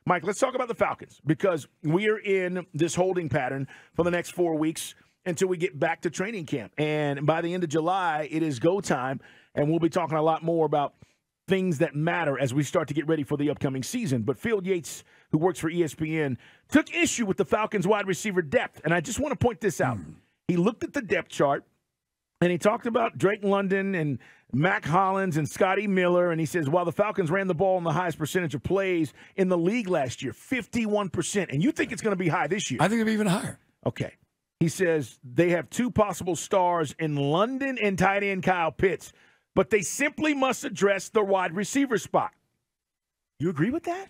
Mike, let's talk about the Falcons because we are in this holding pattern for the next 4 weeks until we get back to training camp. And by the end of July, it is go time, and we'll be talking a lot more about things that matter as we start to get ready for the upcoming season. But Phil Yates, who works for ESPN, took issue with the Falcons wide receiver depth. And I just want to point this out. He looked at the depth chart, and he talked about Drake London and Mac Hollins and Scotty Miller, and he says, while the Falcons ran the ball in the highest percentage of plays in the league last year, 51%, and you think it's going to be high this year. I think it'll be even higher. Okay. He says they have two possible stars in London and tight end Kyle Pitts, but they simply must address the wide receiver spot. You agree with that?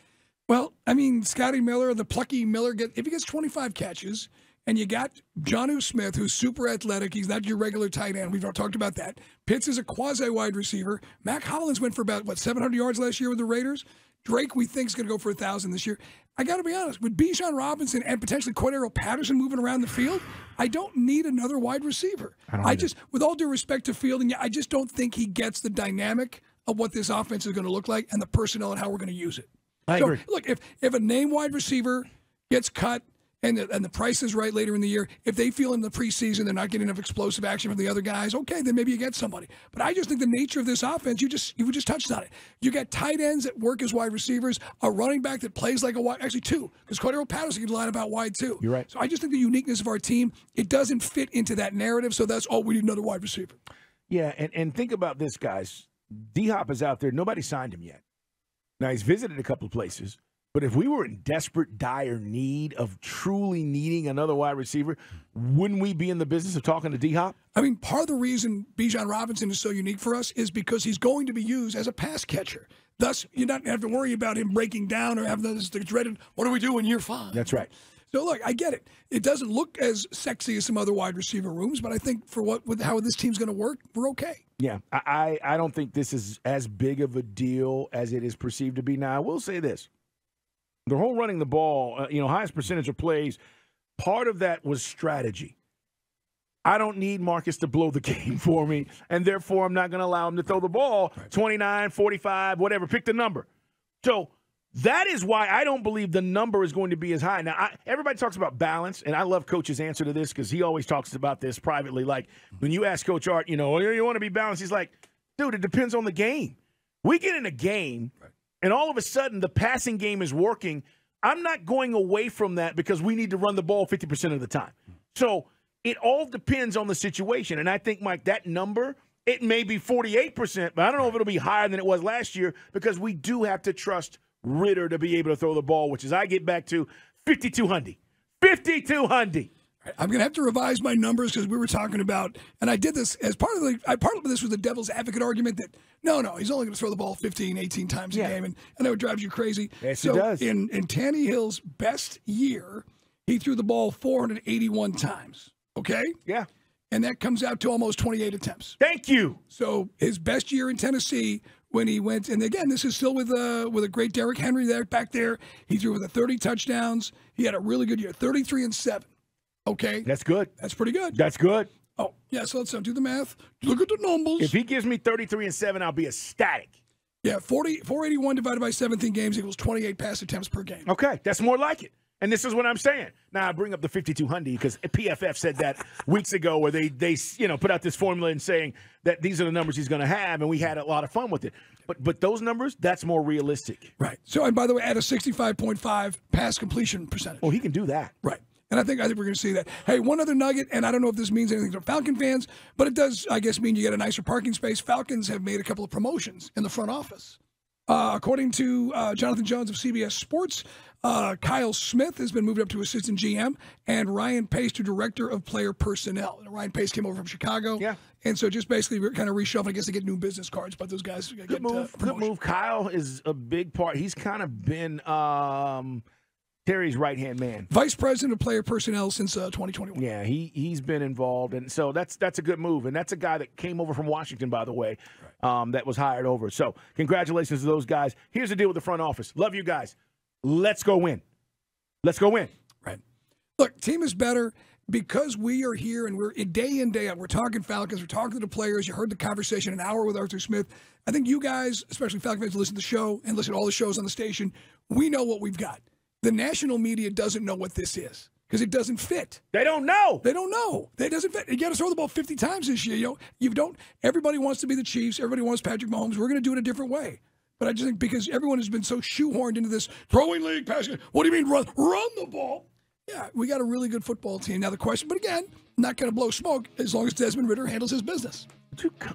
Well, I mean, Scotty Miller, the plucky Miller, if he gets 25 catches, and you got Jonnu Smith, who's super athletic. He's not your regular tight end. We've talked about that. Pitts is a quasi-wide receiver. Mac Hollins went for about, 700 yards last year with the Raiders? Drake, we think, is going to go for 1,000 this year. I got to be honest, with Bijan Robinson and potentially Cordero Patterson moving around the field, I don't need another wide receiver. I just, with all due respect to Fielding, I just don't think he gets the dynamic of what this offense is going to look like and the personnel and how we're going to use it. I agree. Look, if a name wide receiver gets cut, and the price is right later in the year, if they feel in the preseason they're not getting enough explosive action from the other guys, okay, then maybe you get somebody. But I just think the nature of this offense, you just touched on it. You got tight ends that work as wide receivers, a running back that plays like a wide, actually two, because Cordero Patterson can line about wide too. You're right. So I just think the uniqueness of our team, it doesn't fit into that narrative, so that's, we need another wide receiver. Yeah, and think about this, guys. D-Hop is out there. Nobody signed him yet. Now, he's visited a couple of places. But if we were in desperate, dire need of truly needing another wide receiver, wouldn't we be in the business of talking to D-Hop? I mean, part of the reason Bijan Robinson is so unique for us is because he's going to be used as a pass catcher. Thus, you don't have to worry about him breaking down or having this dreaded, what do we do in year 5? That's right. So, look, I get it. It doesn't look as sexy as some other wide receiver rooms, but I think for how this team's going to work, we're okay. Yeah, I don't think this is as big of a deal as it is perceived to be. Now, I will say this. The whole running the ball, highest percentage of plays, part of that was strategy. I don't need Marcus to blow the game for me, and therefore I'm not going to allow him to throw the ball 29, 45, whatever. Pick the number. So that is why I don't believe the number is going to be as high. Now, everybody talks about balance, and I love Coach's answer to this because he always talks about this privately. Like when you ask Coach Art, you want to be balanced, he's like, dude, it depends on the game. We get in a game – and all of a sudden, the passing game is working. I'm not going away from that because we need to run the ball 50% of the time. So it all depends on the situation. And I think, Mike, that number, it may be 48%, but I don't know if it'll be higher than it was last year because we do have to trust Ritter to be able to throw the ball, which is I get back to 5,200. 5,200. I'm going to have to revise my numbers because we were talking about, and I did this as part of this was the devil's advocate argument that, no, he's only going to throw the ball 15, 18 times a game, and I know it drives you crazy. Yes, so it does. In Tannehill's best year, he threw the ball 481 times, okay? Yeah. And that comes out to almost 28 attempts. Thank you. So his best year in Tennessee when he went, and again, this is still with a great Derrick Henry back there. He threw with 30 touchdowns. He had a really good year, 33-7. Okay. That's good. That's pretty good. That's good. Oh, yeah, so let's do the math. Look at the numbers. If he gives me 33-7, I'll be ecstatic. Yeah, 481 divided by 17 games equals 28 pass attempts per game. Okay, that's more like it. And this is what I'm saying. Now, I bring up the 5,200 because PFF said that weeks ago where they put out this formula and saying that these are the numbers he's going to have, and we had a lot of fun with it. But those numbers, that's more realistic. Right. So, and by the way, at a 65.5 pass completion percentage. Oh, he can do that. Right. And I think we're going to see that. Hey, one other nugget, and I don't know if this means anything to Falcon fans, but it does, I guess, mean you get a nicer parking space. Falcons have made a couple of promotions in the front office. According to Jonathan Jones of CBS Sports, Kyle Smith has been moved up to assistant GM, and Ryan Pace to director of player personnel. And Ryan Pace came over from Chicago. Yeah. And so just basically kind of reshuffling, I guess, to get new business cards, but those guys get Good move. Kyle is a big part. He's kind of been Terry's right-hand man. Vice president of player personnel since 2021. Yeah, he's been involved, and so that's a good move. And that's a guy that came over from Washington, by the way, that was hired over. So congratulations to those guys. Here's the deal with the front office. Love you guys. Let's go win. Let's go win. Right. Look, team is better. because we are here and we're day in, day out, we're talking Falcons, we're talking to the players. You heard the conversation, an hour with Arthur Smith. I think you guys, especially Falcon fans, listen to the show and listen to all the shows on the station. We know what we've got. The national media doesn't know what this is because it doesn't fit. They don't know. They don't know. It doesn't fit. You got to throw the ball 50 times this year. You don't. Everybody wants to be the Chiefs. Everybody wants Patrick Mahomes. We're going to do it a different way. But I just think because everyone has been so shoehorned into this throwing league, passing. What do you mean run the ball? Yeah, we got a really good football team. Now the question, but again, not going to blow smoke as long as Desmond Ridder handles his business.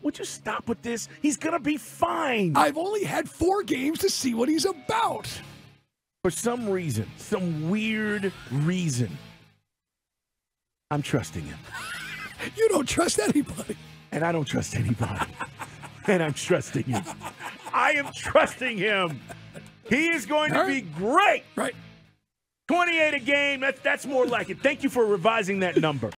Would you stop with this? He's going to be fine. I've only had 4 games to see what he's about. For some reason, some weird reason, I'm trusting him. You don't trust anybody. And I don't trust anybody. And I'm trusting him. I am trusting him. He is going to be great. Right. 28 a game, that's more like it. Thank you for revising that number.